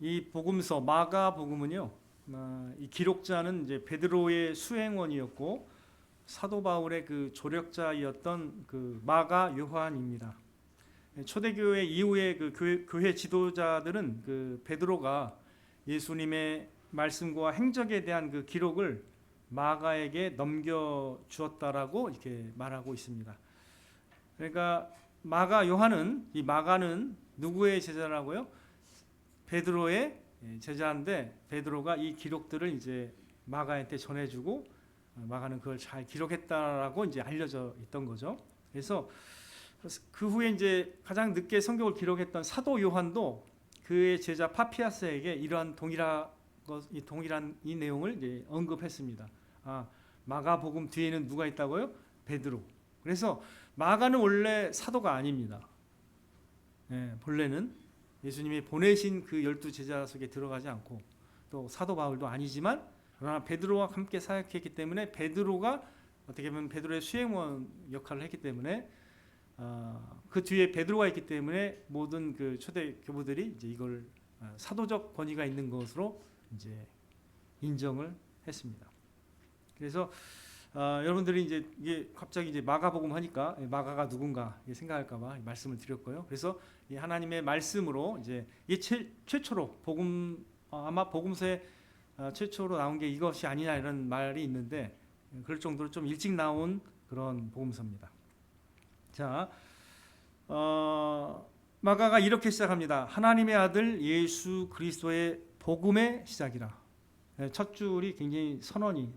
이 복음서 마가복음은요, 이 기록자는 이제 베드로의 수행원이었고 사도 바울의 그 조력자이었던 그 마가 요한입니다. 초대교회 이후의 그 교회 지도자들은 그 베드로가 예수님의 말씀과 행적에 대한 그 기록을 마가에게 넘겨 주었다라고 이렇게 말하고 있습니다. 그러니까 이 마가는 누구의 제자라고요? 베드로의 제자인데 베드로가 이 기록들을 이제 마가한테 전해주고 마가는 그걸 잘 기록했다라고 이제 알려져 있던 거죠. 그래서 그 후에 이제 가장 늦게 성경을 기록했던 사도 요한도 그의 제자 파피아스에게 이러한 동일한 이 내용을 이제 언급했습니다. 마가복음 뒤에는 누가 있다고요? 베드로. 그래서 마가는 원래 사도가 아닙니다. 본래는 예수님이 보내신 그 12 제자 속에 들어가지 않고 또 사도 바울도 아니지만 그러나 베드로와 함께 사역했기 때문에 베드로가 어떻게 보면 베드로의 수행원 역할을 했기 때문에 그 뒤에 베드로가 있기 때문에 모든 그 초대 교부들이 이제 이걸 사도적 권위가 있는 것으로 이제 인정을 했습니다. 그래서 여러분들이 이제 이게 갑자기 이제 마가복음 하니까 마가가 누군가 생각할까봐 말씀을 드렸고요. 그래서 이 하나님의 말씀으로 이제 이게 최초로 아마 복음서에 최초로 나온 게 이것이 아니냐 이런 말이 있는데 그럴 정도로 좀 일찍 나온 그런 복음서입니다. 자, 마가가 이렇게 시작합니다. 하나님의 아들 예수 그리스도의 복음의 시작이라. 첫 줄이 굉장히 선언이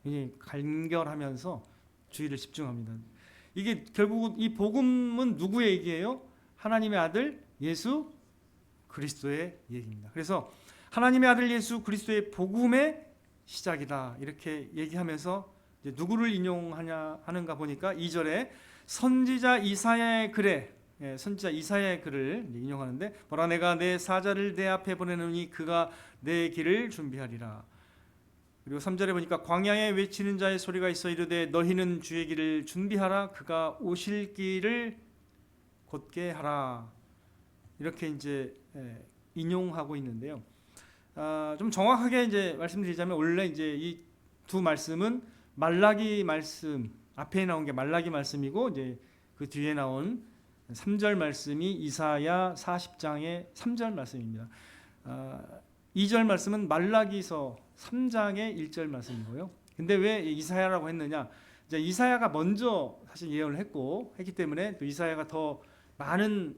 굉장히 간결하면서 주의를 집중합니다. 이게 결국 이 복음은 누구의 얘기예요? 하나님의 아들 예수 그리스도의 얘기입니다. 그래서 하나님의 아들 예수 그리스도의 복음의 시작이다 이렇게 얘기하면서 이제 누구를 인용하는가 보니까 2절에 선지자 이사야의 글을 인용하는데 보라 내가 내 사자를 내 앞에 보내노니 그가 내 길을 준비하리라. 그리고 3절에 보니까 광야에 외치는 자의 소리가 있어 이르되 너희는 주의 길을 준비하라 그가 오실 길을 곧게 하라. 이렇게 이제 인용하고 있는데요. 좀 정확하게 이제 말씀드리자면 원래 이제 이 두 말씀은 말라기 말씀 앞에 나온 게 말라기 말씀이고 이제 그 뒤에 나온 3절 말씀이 이사야 40장의 3절 말씀입니다. 2절 말씀은 말라기서 3장의 1절 말씀이고요. 근데 왜 이사야라고 했느냐? 이제 이사야가 먼저 사실 예언을 했기 때문에 또 이사야가 더 많은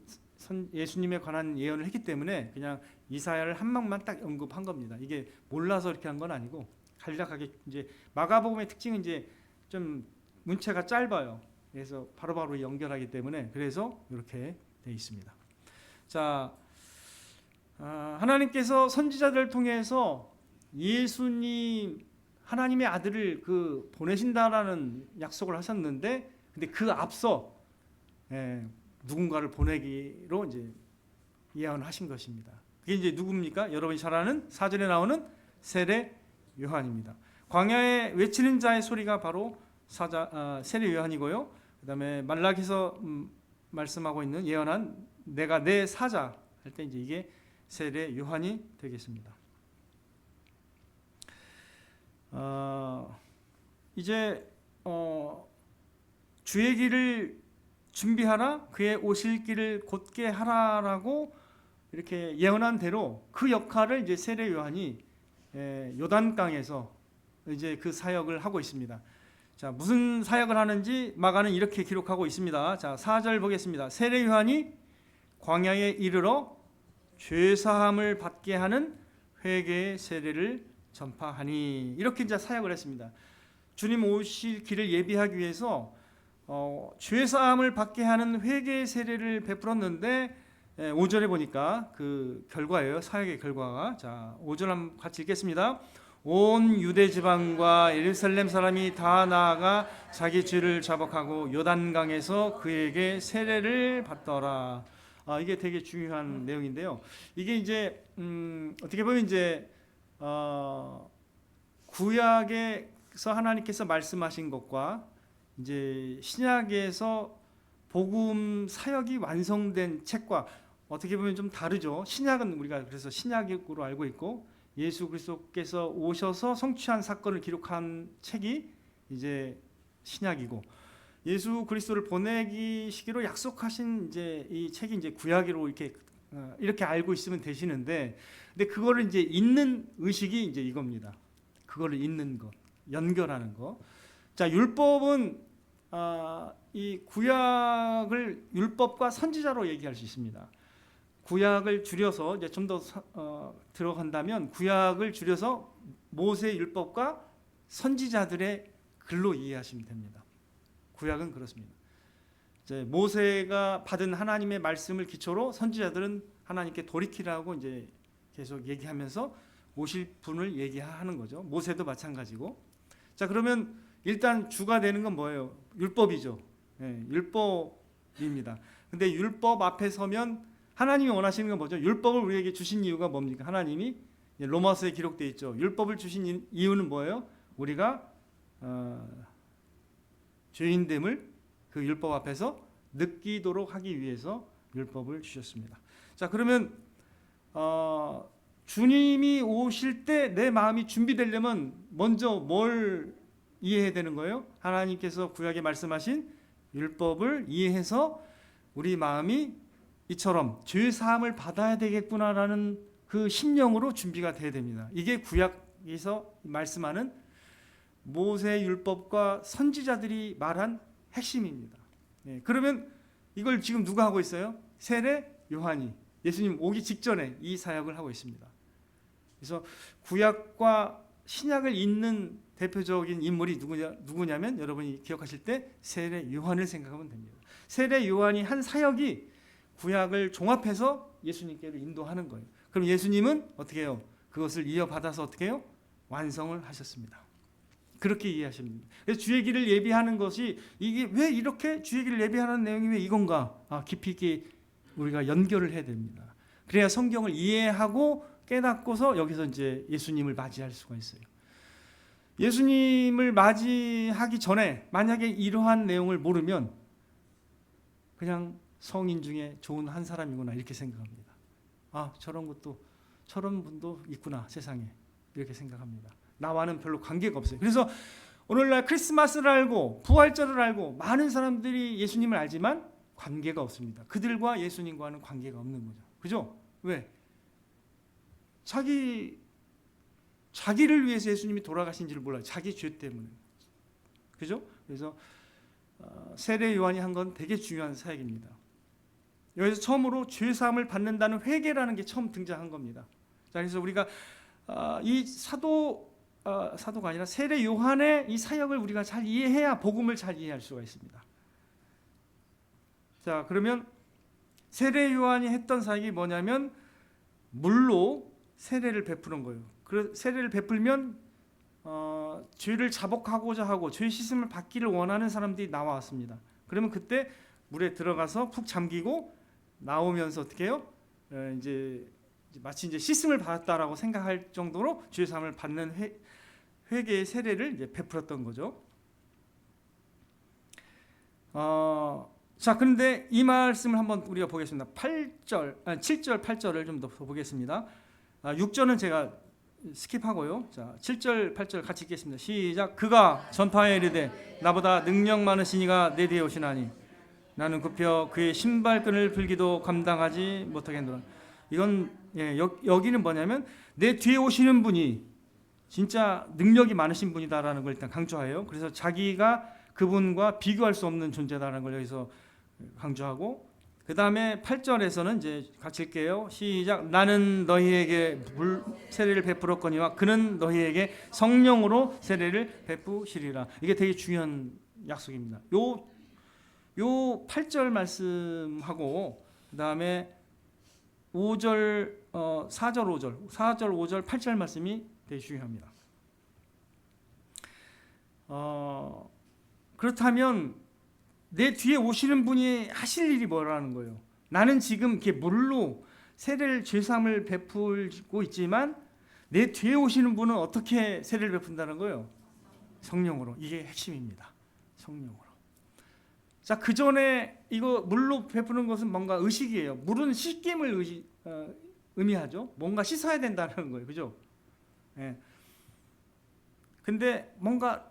예수님에 관한 예언을 했기 때문에 그냥 이사야를 한 명만 딱 언급한 겁니다. 이게 몰라서 이렇게 한 건 아니고 간략하게 이제 마가복음의 특징은 이제 좀 문체가 짧아요. 그래서 바로바로 연결하기 때문에 그래서 이렇게 되어 있습니다. 자, 하나님께서 선지자들을 통해서 예수님 하나님의 아들을 보내신다라는 약속을 하셨는데 근데 그 앞서 누군가를 보내기로 이제 예언하신 것입니다. 그게 이제 누굽니까? 여러분이 잘 아는 4절에 나오는 세례 요한입니다. 광야에 외치는 자의 소리가 바로 세례 요한이고요. 그다음에 말라기서 말씀하고 있는 예언한 내가 내 사자 할 때 이제 이게 세례 요한이 되겠습니다. 이제 주의 길을 준비하라 그의 오실 길을 곧게 하라라고 이렇게 예언한 대로 그 역할을 이제 세례 요한이 요단강에서 이제 그 사역을 하고 있습니다. 자, 무슨 사역을 하는지 마가는 이렇게 기록하고 있습니다. 자, 4절 보겠습니다. 세례 요한이 광야에 이르러 죄 사함을 받게 하는 회개의 세례를 전파하니 이렇게 이제 사역을 했습니다. 주님 오실 길을 예비하기 위해서 죄 사함을 받게 하는 회개의 세례를 베풀었는데 5절에 보니까 그 결과예요. 사역의 결과가. 자, 5절 한번 같이 읽겠습니다. 온 유대 지방과 예루살렘 사람이 다 나아가 자기 죄를 자복하고 요단강에서 그에게 세례를 받더라. 이게 되게 중요한 내용인데요. 이게 이제 어떻게 보면 이제 구약에서 하나님께서 말씀하신 것과 이제 신약에서 복음 사역이 완성된 책과 어떻게 보면 좀 다르죠. 신약은 우리가 그래서 신약으로 알고 있고, 예수 그리스도께서 오셔서 성취한 사건을 기록한 책이 이제 신약이고, 예수 그리스도를 보내기 시기로 약속하신 이제 이 책이 이제 구약으로 이렇게 알고 있으면 되시는데, 근데 그거를 이제 읽는 의식이 이제 이겁니다. 그거를 읽는 것, 연결하는 거. 자, 율법은 이 구약을 율법과 선지자로 얘기할 수 있습니다. 구약을 줄여서 이제 좀 더 들어간다면, 구약을 줄여서 모세 율법과 선지자들의 글로 이해하시면 됩니다. 구약은 그렇습니다. 이제 모세가 받은 하나님의 말씀을 기초로 선지자들은 하나님께 돌이키라고 이제 계속 얘기하면서 오실 분을 얘기하는 거죠. 모세도 마찬가지고. 자, 그러면 일단 주가 되는 건 뭐예요? 율법이죠. 율법입니다. 근데 율법 앞에 서면 하나님이 원하시는 건 뭐죠? 율법을 우리에게 주신 이유가 뭡니까? 하나님이 로마서에 기록되어 있죠. 율법을 주신 이유는 뭐예요? 우리가 죄인됨을 그 율법 앞에서 느끼도록 하기 위해서 율법을 주셨습니다. 자, 그러면 주님이 오실 때 내 마음이 준비되려면 먼저 뭘 이해해야 되는 거예요? 하나님께서 구약에 말씀하신 율법을 이해해서 우리 마음이 이처럼 죄 사함을 받아야 되겠구나라는 그 심령으로 준비가 돼야 됩니다. 이게 구약에서 말씀하는 모세 율법과 선지자들이 말한 핵심입니다. 그러면 이걸 지금 누가 하고 있어요? 세례 요한이 예수님 오기 직전에 이 사역을 하고 있습니다. 그래서 구약과 신약을 잇는 대표적인 인물이 누구냐면 여러분이 기억하실 때 세례 요한을 생각하면 됩니다. 세례 요한이 한 사역이 구약을 종합해서 예수님께로 인도하는 거예요. 그럼 예수님은 어떻게 해요? 그것을 이어받아서 어떻게 해요? 완성을 하셨습니다. 그렇게 이해하시면 됩니다. 그래서 주의 길을 예비하는 것이 이게 왜 이렇게 주의 길을 예비하는 내용이 왜 이건가? 깊이 있게 우리가 연결을 해야 됩니다. 그래야 성경을 이해하고 깨닫고서 여기서 이제 예수님을 맞이할 수가 있어요. 예수님을 맞이하기 전에 만약에 이러한 내용을 모르면 그냥 성인 중에 좋은 한 사람이구나 이렇게 생각합니다. 저런 분도 있구나 세상에 이렇게 생각합니다. 나와는 별로 관계가 없어요. 그래서 오늘날 크리스마스를 알고 부활절을 알고 많은 사람들이 예수님을 알지만 관계가 없습니다. 그들과 예수님과는 관계가 없는 거죠. 그죠? 왜? 자기를 위해서 예수님이 돌아가신지를 몰라요. 자기 죄 때문에. 그죠? 그래서 세례 요한이 한 건 되게 중요한 사역입니다. 여기서 처음으로 죄 사함을 받는다는 회개라는 게 처음 등장한 겁니다. 자, 그래서 우리가 이 사도가 아니라 세례 요한의 이 사역을 우리가 잘 이해해야 복음을 잘 이해할 수가 있습니다. 자, 그러면 세례 요한이 했던 사역이 뭐냐면 물로 세례를 베푸는 거예요. 세례를 베풀면 죄를 자복하고자 하고 죄 씻음을 받기를 원하는 사람들이 나왔습니다. 그러면 그때 물에 들어가서 푹 잠기고 나오면서 어떻게 해요? 이제 마치 이제 씻음을 받았다라고 생각할 정도로 죄 사함을 받는 회개의 세례를 이제 베풀었던 거죠. 자, 그런데 이 말씀을 한번 우리가 보겠습니다. 7절, 8절을 좀 더 보겠습니다. 6절은 제가 스킵하고요. 자, 7절, 8절 같이 읽겠습니다. 시작. 그가 전파에 이르되 나보다 능력 많으신 이가 내 뒤에 오시나니 나는 굽혀 그의 신발끈을 풀기도 감당하지 못하겠노라. 이건 여기는 뭐냐면 내 뒤에 오시는 분이 진짜 능력이 많으신 분이다라는 걸 일단 강조해요. 그래서 자기가 그분과 비교할 수 없는 존재다라는 걸 여기서 강조하고, 그 다음에 8절에서는 이제 같이 읽게요. 시작. 나는 너희에게 물 세례를 베풀었거니와 그는 너희에게 성령으로 세례를 베푸시리라. 이게 되게 중요한 약속입니다. 요 8절 말씀하고 그 다음에 4절, 5절, 8절 말씀이 되게 중요합니다. 그렇다면 내 뒤에 오시는 분이 하실 일이 뭐라는 거예요? 나는 지금 이렇게 물로 세례를 죄사함을 베풀고 있지만 내 뒤에 오시는 분은 어떻게 세례를 베푼다는 거예요? 성령으로. 이게 핵심입니다. 성령으로. 자, 그 전에 이거 물로 베푸는 것은 뭔가 의식이에요. 물은 씻김을 의미하죠. 뭔가 씻어야 된다는 거예요, 그죠? 예. 근데 뭔가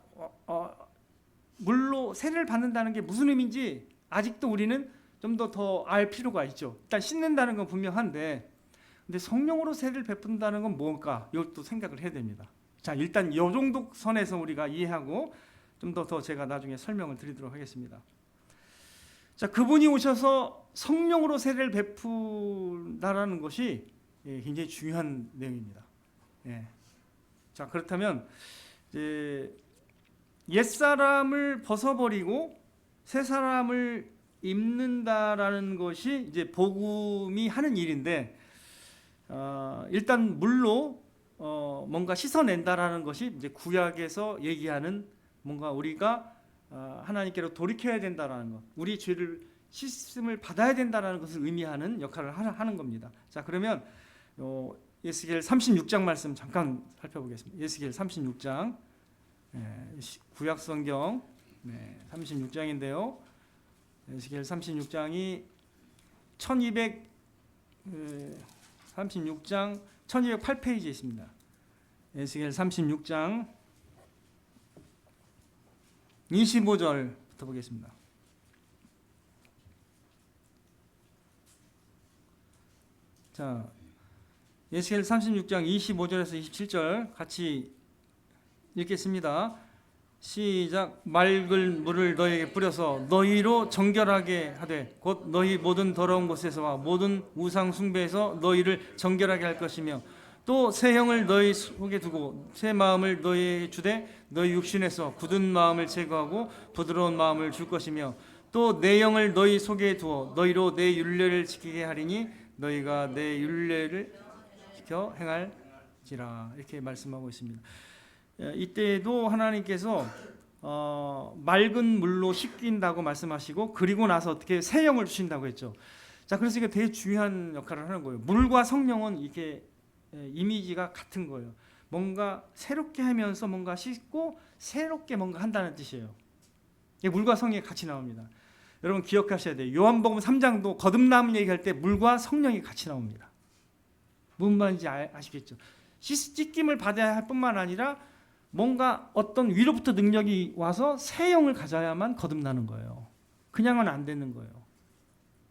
물로 세례를 받는다는 게 무슨 의미인지 아직도 우리는 좀 더 알 필요가 있죠. 일단 씻는다는 건 분명한데, 근데 성령으로 세례를 베푼다는 건 뭘까? 이것도 생각을 해야 됩니다. 자, 일단 이 정도 선에서 우리가 이해하고 좀 더 제가 나중에 설명을 드리도록 하겠습니다. 자, 그분이 오셔서 성령으로 세례를 베푼다라는 것이 굉장히 중요한 내용입니다. 예. 자, 그렇다면 이제 옛사람을 벗어버리고 새 사람을 입는다라는 것이 이제 복음이 하는 일인데, 일단 물로 뭔가 씻어낸다라는 것이 이제 구약에서 얘기하는 뭔가 우리가 하나님께로 돌이켜야 된다라는 것, 우리 죄를 씻음을 받아야 된다라는 것을 의미하는 역할을 하는 겁니다. 자, 그러면 에스겔 36장 말씀 잠깐 살펴보겠습니다. 에스겔 36장, 구약 성경 36장인데요. 에스겔 36장이 36장 1208페이지에 있습니다. 에스겔 36장 25절부터 보겠습니다. 자, 에스겔 36장 25절에서 27절 같이 읽겠습니다. 시작. 맑은 물을 너희에게 뿌려서 너희로 정결하게 하되 곧 너희 모든 더러운 곳에서와 모든 우상 숭배에서 너희를 정결하게 할 것이며 또 새 형을 너희 속에 두고 새 마음을 너희에게 주되 너희 육신에서 굳은 마음을 제거하고 부드러운 마음을 줄 것이며 또 내 영을 너희 속에 두어 너희로 내 율례를 지키게 하리니 너희가 내 율례를 지켜 행할지라. 이렇게 말씀하고 있습니다. 이때도 하나님께서 맑은 물로 씻긴다고 말씀하시고 그리고 나서 어떻게 새 영을 주신다고 했죠. 자, 그래서 이게 되게 중요한 역할을 하는 거예요. 물과 성령은 이게 이미지가 같은 거예요. 뭔가 새롭게 하면서 뭔가 씻고 새롭게 뭔가 한다는 뜻이에요. 물과 성령이 같이 나옵니다. 여러분 기억하셔야 돼요. 요한복음 3장도 거듭남 얘기할 때 물과 성령이 같이 나옵니다. 무슨 말인지 아시겠죠? 씻김을 받아야 할 뿐만 아니라 뭔가 어떤 위로부터 능력이 와서 새 영을 가져야만 거듭나는 거예요. 그냥은 안 되는 거예요.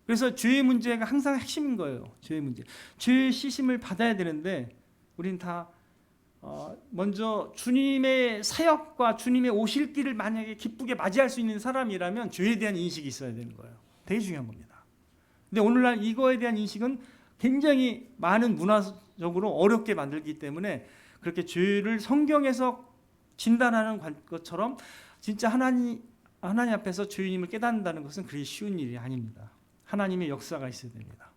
그래서 죄의 문제가 항상 핵심인 거예요. 죄의 문제. 죄의 씻음을 받아야 되는데 우린 다 먼저 주님의 사역과 주님의 오실 길을 만약에 기쁘게 맞이할 수 있는 사람이라면 죄에 대한 인식이 있어야 되는 거예요. 되게 중요한 겁니다. 근데 오늘날 이거에 대한 인식은 굉장히 많은 문화적으로 어렵게 만들기 때문에 그렇게 죄를 성경에서 진단하는 것처럼 진짜 하나님 앞에서 죄인임을 깨닫는다는 것은 그리 쉬운 일이 아닙니다. 하나님의 역사가 있어야 됩니다.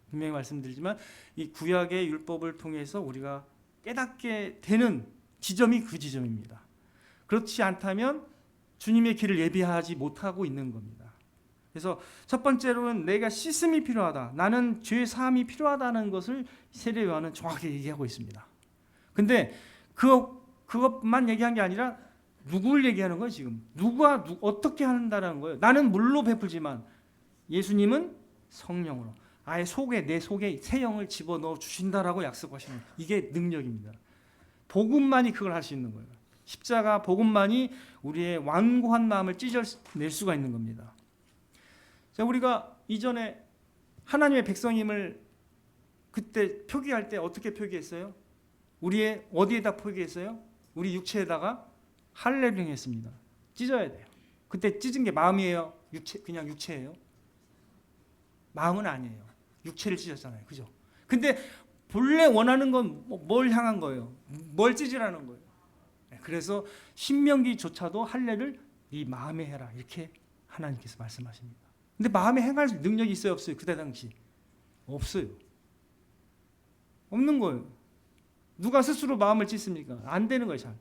분명히 말씀드리지만 이 구약의 율법을 통해서 우리가 깨닫게 되는 지점이 그 지점입니다. 그렇지 않다면 주님의 길을 예비하지 못하고 있는 겁니다. 그래서 첫 번째로는 내가 씻음이 필요하다. 나는 죄 사함이 필요하다는 것을 세례 요한은 정확히 얘기하고 있습니다. 근데 그것만 얘기한 게 아니라 누구를 얘기하는 거예요, 지금? 어떻게 한다는 거예요? 나는 물로 베풀지만 예수님은 성령으로 아예 내 속에 새 영을 집어넣어 주신다라고 약속하시는 거예요. 이게 능력입니다. 복음만이 그걸 할 수 있는 거예요. 십자가 복음만이 우리의 완고한 마음을 찢어낼 수가 있는 겁니다. 자, 우리가 이전에 하나님의 백성임을 그때 표기할 때 어떻게 표기했어요? 우리의 어디에다 표기했어요? 우리 육체에다가 할례를 했습니다. 찢어야 돼요. 그때 찢은 게 마음이에요? 그냥 육체예요? 마음은 아니에요. 육체를 찢었잖아요. 그죠? 근데 본래 원하는 건 뭘 향한 거예요? 뭘 찢으라는 거예요? 그래서 신명기조차도 할례를 네 마음에 해라. 이렇게 하나님께서 말씀하십니다. 근데 마음에 행할 능력이 있어요? 없어요? 그때 당시? 없어요. 없는 거예요. 누가 스스로 마음을 찢습니까? 안 되는 거예요, 잘.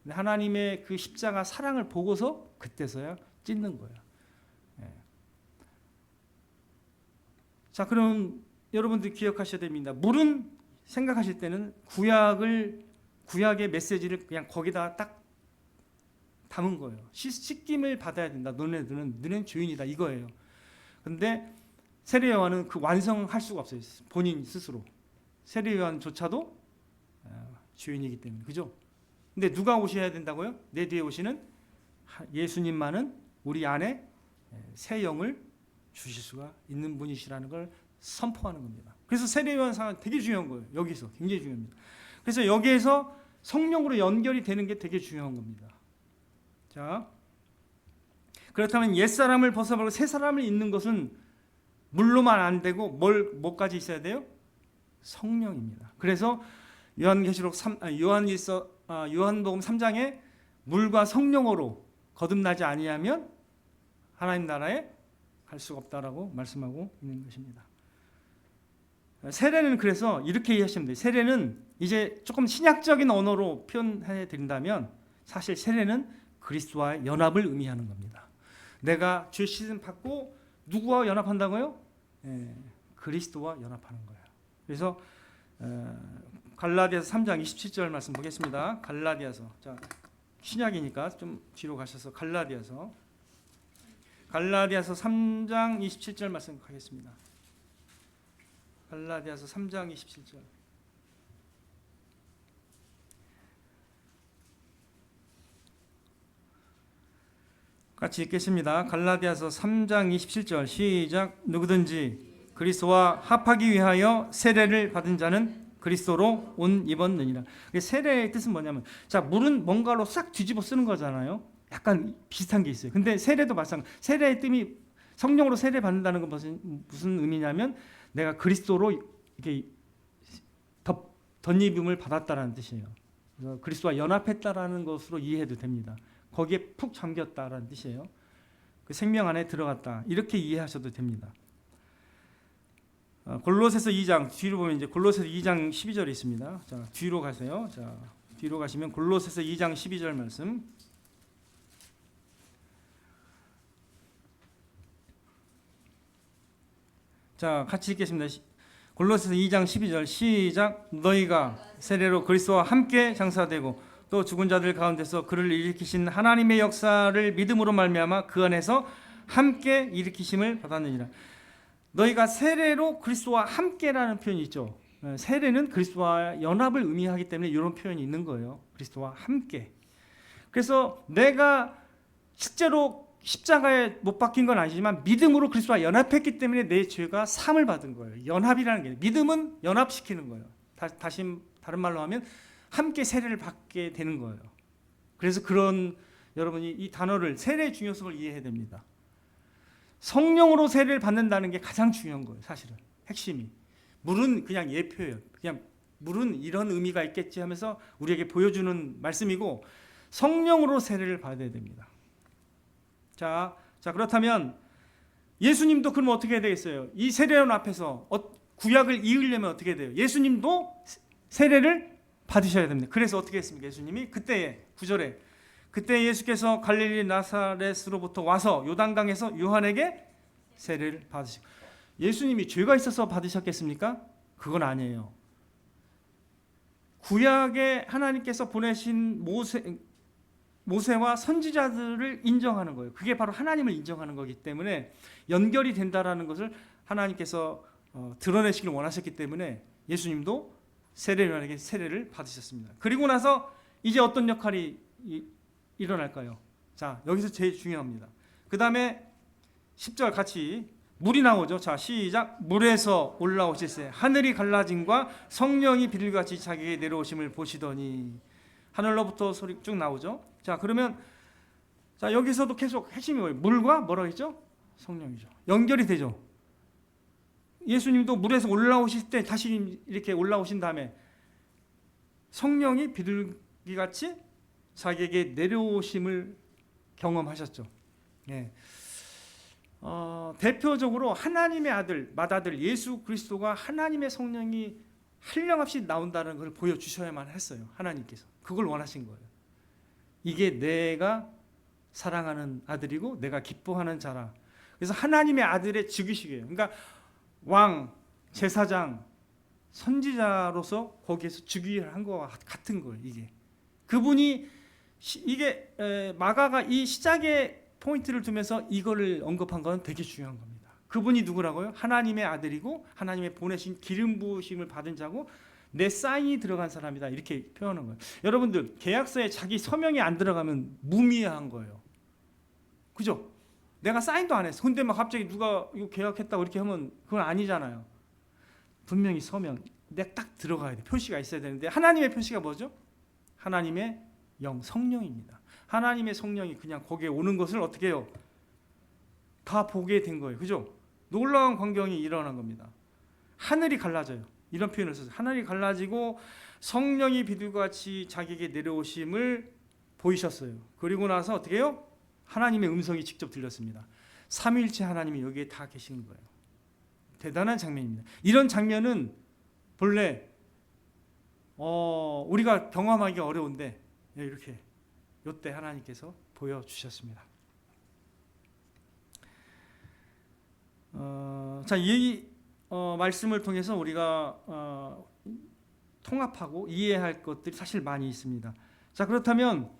하나님의 그 십자가 사랑을 보고서 그때서야 찢는 거예요. 자, 그럼 여러분들 기억하셔야 됩니다. 물은 생각하실 때는 구약의 메시지를 그냥 거기다 딱 담은 거예요. 씻김을 받아야 된다. 너네는 죄인이다 이거예요. 근데 세례 요한은 그 완성할 수가 없어요. 본인 스스로. 세례 요한조차도 죄인이기 때문에. 그죠? 근데 누가 오셔야 된다고요? 내 뒤에 오시는 예수님만은 우리 안에 새 영을 주실 수가 있는 분이시라는 걸 선포하는 겁니다. 그래서 세례 요한 상황 되게 중요한 거예요. 여기서 굉장히 중요합니다. 그래서 여기에서 성령으로 연결이 되는 게 되게 중요한 겁니다. 자, 그렇다면 옛사람을 벗어버리고 새 사람을 잇는 것은 물로만 안 되고 뭐까지 있어야 돼요? 성령입니다. 그래서 요한복음 3장에 물과 성령으로 거듭나지 아니하면 하나님 나라에 갈 수가 없다라고 말씀하고 있는 것입니다. 세례는 그래서 이렇게 이해하시면 돼요. 세례는 이제 조금 신약적인 언어로 표현해 드린다면 사실 세례는 그리스도와의 연합을 의미하는 겁니다. 내가 죄 씻음 받고 누구와 연합한다고요? 그리스도와 연합하는 거예요. 그래서 갈라디아서 3장 27절 말씀 보겠습니다. 갈라디아서, 자, 신약이니까 좀 뒤로 가셔서 갈라디아서 3장 27절 말씀 하겠습니다. 갈라디아서 3장 27절. 같이 읽겠습니다. 갈라디아서 3장 27절 시작. 누구든지 그리스도와 합하기 위하여 세례를 받은 자는 그리스도로 옷 입었느니라. 세례의 뜻은 뭐냐면, 자, 물은 뭔가로 싹 뒤집어 쓰는 거잖아요. 약간 비슷한 게 있어요. 근데 세례도 마찬가지. 세례의 뜻이 성령으로 세례 받는다는 건 무슨 의미냐면 내가 그리스도로 이렇게 덧입음을 받았다라는 뜻이에요. 그래서 그리스도와 연합했다라는 것으로 이해해도 됩니다. 거기에 푹 잠겼다라는 뜻이에요. 그 생명 안에 들어갔다. 이렇게 이해하셔도 됩니다. 골로새서 2장 뒤로 보면 이제 골로새서 2장 12절이 있습니다. 자, 뒤로 가세요. 자, 뒤로 가시면 골로새서 2장 12절 말씀. 자, 같이 읽겠습니다. 골로새서 2장 12절 시작. 너희가 세례로 그리스도와 함께 장사되고 또 죽은 자들 가운데서 그를 일으키신 하나님의 역사를 믿음으로 말미암아 그 안에서 함께 일으키심을 받았느니라. 너희가 세례로 그리스도와 함께라는 표현이 있죠. 세례는 그리스도와 연합을 의미하기 때문에 이런 표현이 있는 거예요. 그리스도와 함께. 그래서 내가 실제로 십자가에 못 박힌 건 아니지만 믿음으로 그리스도와 연합했기 때문에 내 죄가 사함을 받은 거예요. 연합이라는 게 믿음은 연합시키는 거예요. 다시 다른 말로 하면 함께 세례를 받게 되는 거예요. 그래서 여러분이 이 단어를 세례의 중요성을 이해해야 됩니다. 성령으로 세례를 받는다는 게 가장 중요한 거예요. 사실은 핵심이. 물은 그냥 예표예요. 그냥 물은 이런 의미가 있겠지 하면서 우리에게 보여주는 말씀이고 성령으로 세례를 받아야 됩니다. 자, 그렇다면 예수님도 그럼 어떻게 해야 되겠어요? 이 세례원 앞에서 구약을 이으려면 어떻게 돼요? 예수님도 세례를 받으셔야 됩니다. 그래서 어떻게 했습니까? 예수님이 그때에 9절에 그때 예수께서 갈릴리 나사렛으로부터 와서 요단강에서 요한에게 세례를 받으시고, 예수님이 죄가 있어서 받으셨겠습니까? 그건 아니에요. 구약에 하나님께서 보내신 모세와 선지자들을 인정하는 거예요. 그게 바로 하나님을 인정하는 거기 때문에 연결이 된다라는 것을 하나님께서 드러내시길 원하셨기 때문에 예수님도 세례요한에게 세례를 받으셨습니다. 그리고 나서 이제 어떤 역할이 일어날까요? 자, 여기서 제일 중요합니다. 그 다음에 10절 같이 물이 나오죠. 자, 시작. 물에서 올라오실세 하늘이 갈라짐과 성령이 비둘기같이 자기에게 내려오심을 보시더니, 하늘로부터 소리 쭉 나오죠. 자, 그러면 자, 여기서도 계속 핵심이 뭐예요? 물과 뭐라고 했죠? 성령이죠. 연결이 되죠. 예수님도 물에서 올라오실 때 다시 이렇게 올라오신 다음에 성령이 비둘기같이 자기에게 내려오심을 경험하셨죠. 네. 대표적으로 하나님의 아들, 맏아들 예수 그리스도가 하나님의 성령이 한량없이 나온다는 걸 보여주셔야만 했어요. 하나님께서 그걸 원하신 거예요. 이게 내가 사랑하는 아들이고 내가 기뻐하는 자라. 그래서 하나님의 아들의 즉위식이에요. 그러니까 왕, 제사장, 선지자로서 거기에서 즉위를 한 것과 같은 거예요. 이게 그분이 이게 마가가 이 시작에 포인트를 두면서 이거를 언급한 건 되게 중요한 겁니다. 그분이 누구라고요? 하나님의 아들이고 하나님의 보내신 기름 부으심을 받은 자고 내 사인이 들어간 사람이다, 이렇게 표현한 거예요. 여러분들 계약서에 자기 서명이 안 들어가면 무미한 거예요. 그죠? 내가 사인도 안 했어. 근데 막 갑자기 누가 이거 계약했다고 이렇게 하면 그건 아니잖아요. 분명히 서명 딱 들어가야 돼. 표시가 있어야 되는데 하나님의 표시가 뭐죠? 하나님의 영, 성령입니다. 하나님의 성령이 그냥 거기에 오는 것을 어떻게 해요? 다 보게 된 거예요. 그죠? 놀라운 광경이 일어난 겁니다. 하늘이 갈라져요. 이런 표현을 써서 하늘이 갈라지고 성령이 비둘기같이 자기에게 내려오심을 보이셨어요. 그리고 나서 어떻게 해요? 하나님의 음성이 직접 들렸습니다. 삼위일체 하나님이 여기에 다 계시는 거예요. 대단한 장면입니다. 이런 장면은 본래 우리가 경험하기 어려운데 이렇게 이때 하나님께서 보여주셨습니다. 자, 이 말씀을 통해서 우리가 통합하고 이해할 것들이 사실 많이 있습니다. 자, 그렇다면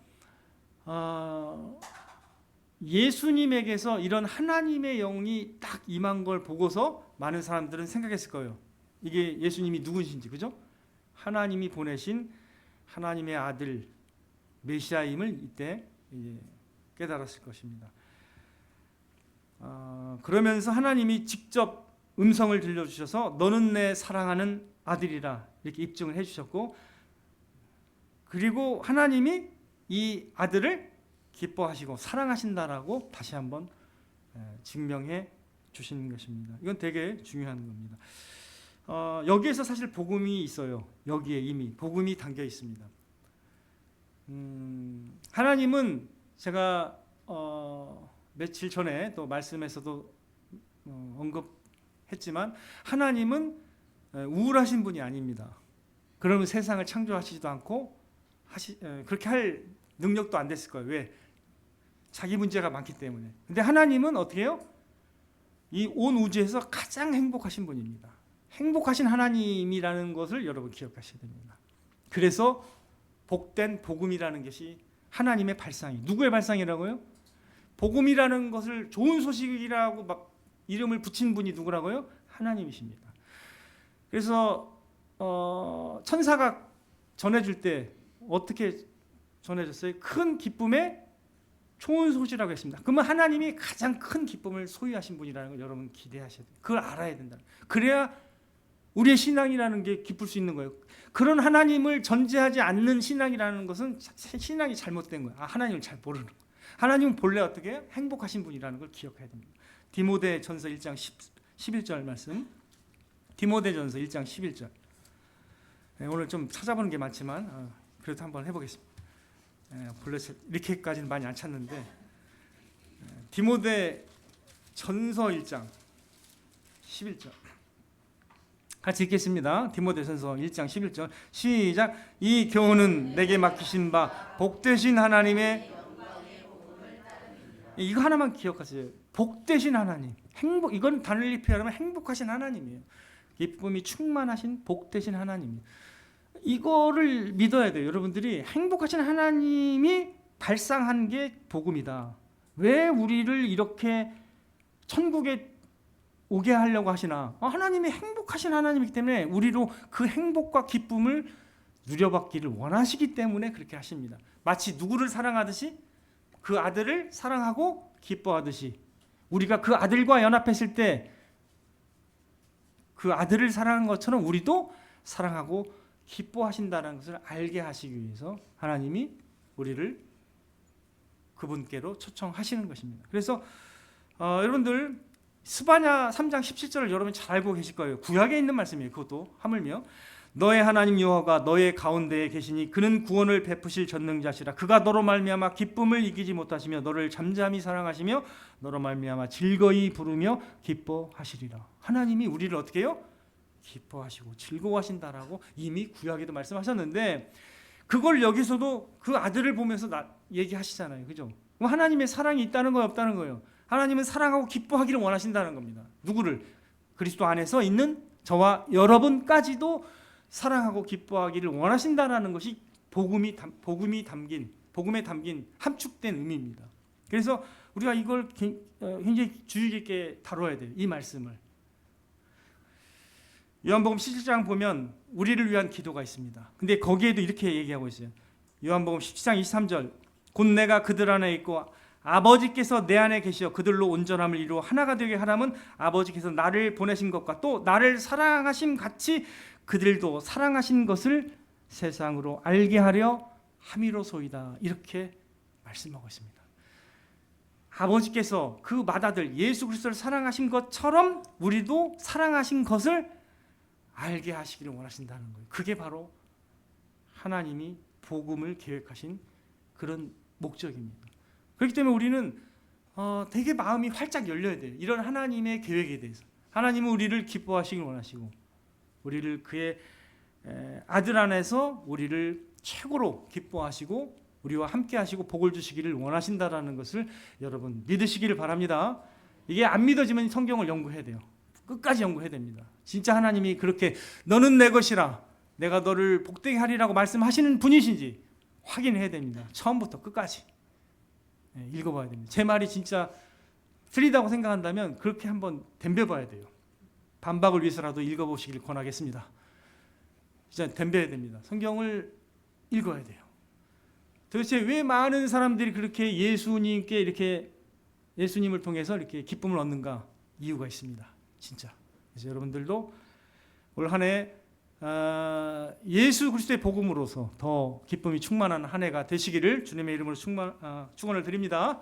예수님에게서 이런 하나님의 영이 딱 임한 걸 보고서 많은 사람들은 생각했을 거예요. 이게 예수님이 누구신지, 그죠? 하나님이 보내신 하나님의 아들 메시아임을 이때 이제 깨달았을 것입니다. 그러면서 하나님이 직접 음성을 들려주셔서 너는 내 사랑하는 아들이라 이렇게 입증을 해주셨고, 그리고 하나님이 이 아들을 기뻐하시고 사랑하신다라고 다시 한번 증명해 주시는 것입니다. 이건 되게 중요한 겁니다. 여기에서 사실 복음이 있어요. 여기에 이미 복음이 담겨 있습니다. 하나님은 제가 며칠 전에 또 말씀에서도 언급했지만 하나님은 우울하신 분이 아닙니다. 그러면 세상을 창조하시지도 않고 그렇게 할 능력도 안 됐을 거예요. 왜? 자기 문제가 많기 때문에. 근데 하나님은 어떻게 해요? 이 온 우주에서 가장 행복하신 분입니다. 행복하신 하나님이라는 것을 여러분 기억하셔야 됩니다. 그래서 복된 복음이라는 것이 하나님의 발상이, 누구의 발상이라고요? 복음이라는 것을 좋은 소식이라고 막 이름을 붙인 분이 누구라고요? 하나님이십니다. 그래서 천사가 전해줄 때 어떻게 전해졌어요? 큰 기쁨의 좋은 소식이라고 했습니다. 그러면 하나님이 가장 큰 기쁨을 소유하신 분이라는 걸 여러분 기대하셔야 돼요. 그걸 알아야 된다. 그래야 우리의 신앙이라는 게 기쁠 수 있는 거예요. 그런 하나님을 전제하지 않는 신앙이라는 것은 신앙이 잘못된 거예요. 하나님을 잘 모르는 거예요. 하나님은 본래 어떻게 해요? 행복하신 분이라는 걸 기억해야 됩니다. 디모데전서 1장 11절 말씀. 디모데전서 1장 11절. 오늘 좀 찾아보는 게 많지만 그래도 한번 해보겠습니다. 본래 이렇게까지는 많이 안 찾는데 디모데전서 1장 11절 같이 읽겠습니다. 디모데전서 1장 11절 시작. 이 교훈은 내게 맡기신 바 복되신 하나님의, 이거 하나만 기억하세요. 복되신 하나님, 행복, 이건 단일히 표현하면 행복하신 하나님이에요. 기쁨이 충만하신 복되신 하나님, 이거를 믿어야 돼요. 여러분들이 행복하신 하나님이 발상한 게 복음이다. 왜 우리를 이렇게 천국에 오게 하려고 하시나? 하나님이 행복하신 하나님이기 때문에 우리로 그 행복과 기쁨을 누려받기를 원하시기 때문에 그렇게 하십니다. 마치 누구를 사랑하듯이 그 아들을 사랑하고 기뻐하듯이 우리가 그 아들과 연합했을 때 그 아들을 사랑한 것처럼 우리도 사랑하고 기뻐하신다는 것을 알게 하시기 위해서 하나님이 우리를 그분께로 초청하시는 것입니다. 그래서 여러분들 스바냐 3장 17절을 여러분 잘 알고 계실 거예요. 구약에 있는 말씀이에요. 그것도 하물며 너의 하나님 여호와가 너의 가운데에 계시니 그는 구원을 베푸실 전능자시라. 그가 너로 말미암아 기쁨을 이기지 못하시며 너를 잠잠히 사랑하시며 너로 말미암아 즐거이 부르며 기뻐하시리라. 하나님이 우리를 어떻게 해요? 기뻐하시고 즐거워하신다라고 이미 구약에도 말씀하셨는데 그걸 여기서도 그 아들을 보면서 얘기하시잖아요. 그죠? 하나님의 사랑이 있다는 거예요, 없다는 거예요? 하나님은 사랑하고 기뻐하기를 원하신다는 겁니다. 누구를? 그리스도 안에서 있는 저와 여러분까지도 사랑하고 기뻐하기를 원하신다는 것이 복음이 담긴 복음에 담긴 함축된 의미입니다. 그래서 우리가 이걸 굉장히 주의 깊게 다뤄야 돼요. 이 말씀을. 요한복음 17장 보면 우리를 위한 기도가 있습니다. 근데 거기에도 이렇게 얘기하고 있어요. 요한복음 17장 23절 곧 내가 그들 안에 있고 아버지께서 내 안에 계시어 그들로 온전함을 이루어 하나가 되게 하라면 아버지께서 나를 보내신 것과 또 나를 사랑하심 같이 그들도 사랑하신 것을 세상으로 알게 하려 함이로소이다. 이렇게 말씀하고 있습니다. 아버지께서 그 맏아들 예수 그리스도를 사랑하신 것처럼 우리도 사랑하신 것을 알게 하시기를 원하신다는 거예요. 그게 바로 하나님이 복음을 계획하신 그런 목적입니다. 그렇기 때문에 우리는 되게 마음이 활짝 열려야 돼요. 이런 하나님의 계획에 대해서. 하나님은 우리를 기뻐하시길 원하시고 우리를 그의 아들 안에서 우리를 최고로 기뻐하시고 우리와 함께 하시고 복을 주시기를 원하신다라는 것을 여러분 믿으시기를 바랍니다. 이게 안 믿어지면 성경을 연구해야 돼요. 끝까지 연구해야 됩니다. 진짜 하나님이 그렇게 너는 내 것이라 내가 너를 복되게 하리라고 말씀하시는 분이신지 확인해야 됩니다. 처음부터 끝까지 읽어봐야 됩니다. 제 말이 진짜 틀리다고 생각한다면 그렇게 한번 덤벼봐야 돼요. 반박을 위해서라도 읽어보시길 권하겠습니다. 진짜 덤벼야 됩니다. 성경을 읽어야 돼요. 도대체 왜 많은 사람들이 그렇게 예수님께 이렇게 예수님을 통해서 이렇게 기쁨을 얻는가? 이유가 있습니다. 진짜. 그래서 여러분들도 올 한 해 예수 그리스도의 복음으로서 더 기쁨이 충만한 한 해가 되시기를 주님의 이름으로 축원을 드립니다.